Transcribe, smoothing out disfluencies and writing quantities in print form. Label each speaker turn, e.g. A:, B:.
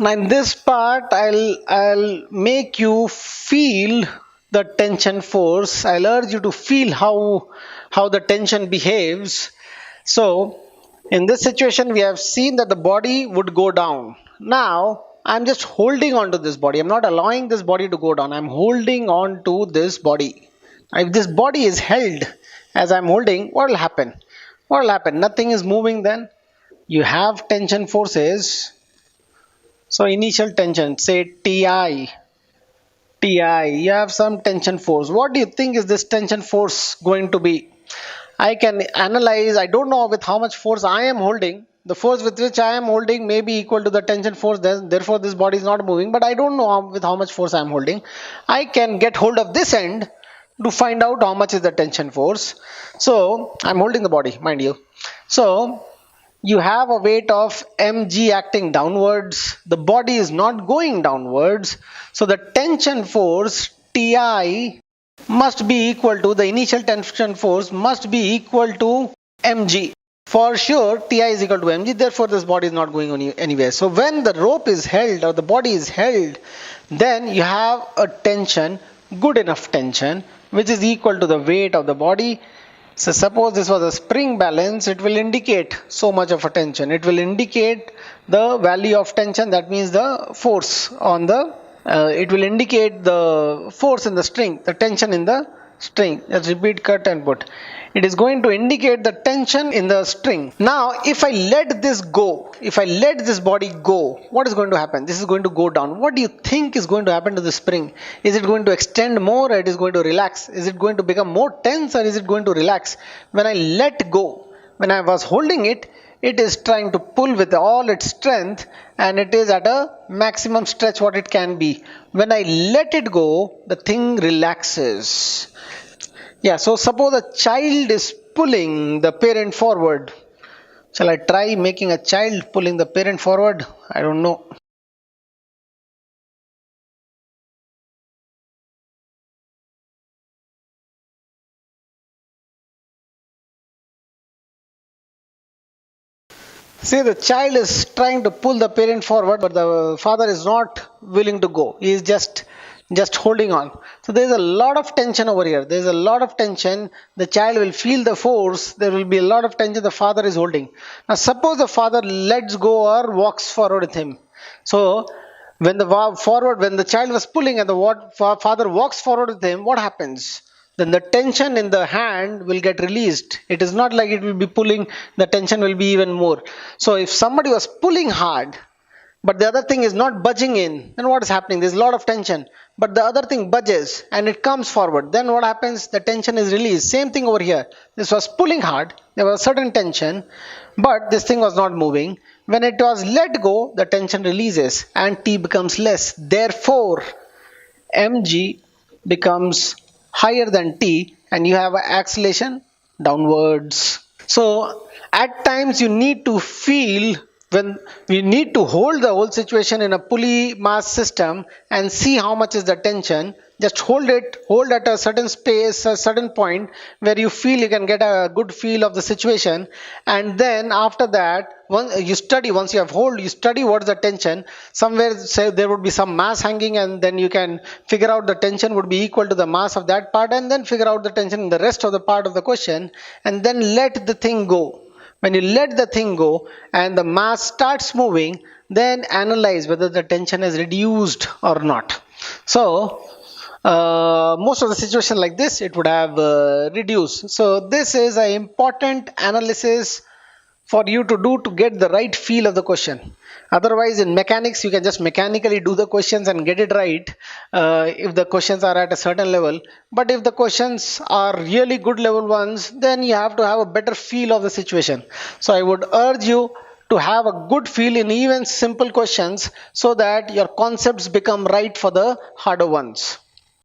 A: Now in this part, I'll make you feel the tension force. I'll urge you to feel how the tension behaves. So in this situation, we have seen that the body would go down. Now I'm just holding on to this body. I'm not allowing this body to go down. I'm holding on to this body. If this body is held as I'm holding, what will happen? What will happen? Nothing is moving then. You have tension forces. So initial tension, say Ti, you have some tension force. What do you think is this tension force going to be? I can analyze, I don't know with how much force I am holding. The force with which I am holding may be equal to the tension force, therefore this body is not moving, but I don't know with how much force I am holding. I can get hold of this end to find out how much is the tension force. So I'm holding the body, mind you. So you have a weight of mg acting downwards. The body is not going downwards. So the tension force Ti must be equal to, the initial tension force must be equal to mg. For sure, Ti is equal to mg, therefore this body is not going anywhere. So when the rope is held or the body is held, then you have a tension, good enough tension, which is equal to the weight of the body. So suppose this was a spring balance, it will indicate so much of a tension. It will indicate the value of tension, that means the force on the, it will indicate the force in the string, the tension in the string. Let's repeat, cut and put. It is going to indicate the tension in the string. Now if I let this go, if I let this body go, what is going to happen? This is going to go down. What do you think is going to happen to the spring? Is it going to extend more or it is going to relax? Is it going to become more tense or is it going to relax? When I let go, when I was holding it, it is trying to pull with all its strength and it is at a maximum stretch what it can be. When I let it go, the thing relaxes. Yeah, so suppose a child is pulling the parent forward. Shall I try making a child pulling the parent forward? I don't know. See, the child is trying to pull the parent forward, but the father is not willing to go. He is just holding on. So there is a lot of tension over here. There is a lot of tension. The child will feel the force. There will be a lot of tension the father is holding. Now suppose the father lets go or walks forward with him. So when the child was pulling and the father walks forward with him, what happens? Then the tension in the hand will get released. It is not like it will be pulling, the tension will be even more. So if somebody was pulling hard, but the other thing is not budging in, then what is happening? There's a lot of tension, but the other thing budges and it comes forward. Then what happens? The tension is released. Same thing over here. This was pulling hard. There was a certain tension, but this thing was not moving. When it was let go, the tension releases and T becomes less. Therefore, mg becomes higher than T and you have an acceleration downwards. So at times you need to feel, when we need to hold the whole situation in a pulley mass system and see how much is the tension. Just hold at a certain space, a certain point where you feel you can get a good feel of the situation, and then after that, once you study what is the tension. Somewhere say there would be some mass hanging, and then you can figure out the tension would be equal to the mass of that part, and then figure out the tension in the rest of the part of the question, and then let the thing go. When you let the thing go and the mass starts moving, then analyze whether the tension is reduced or not. So most of the situation like this, it would have reduced. So this is an important analysis for you to do to get the right feel of the question. Otherwise in mechanics you can just mechanically do the questions and get it right if the questions are at a certain level, but if the questions are really good level ones, then you have to have a better feel of the situation. So I would urge you to have a good feel in even simple questions so that your concepts become right for the harder ones.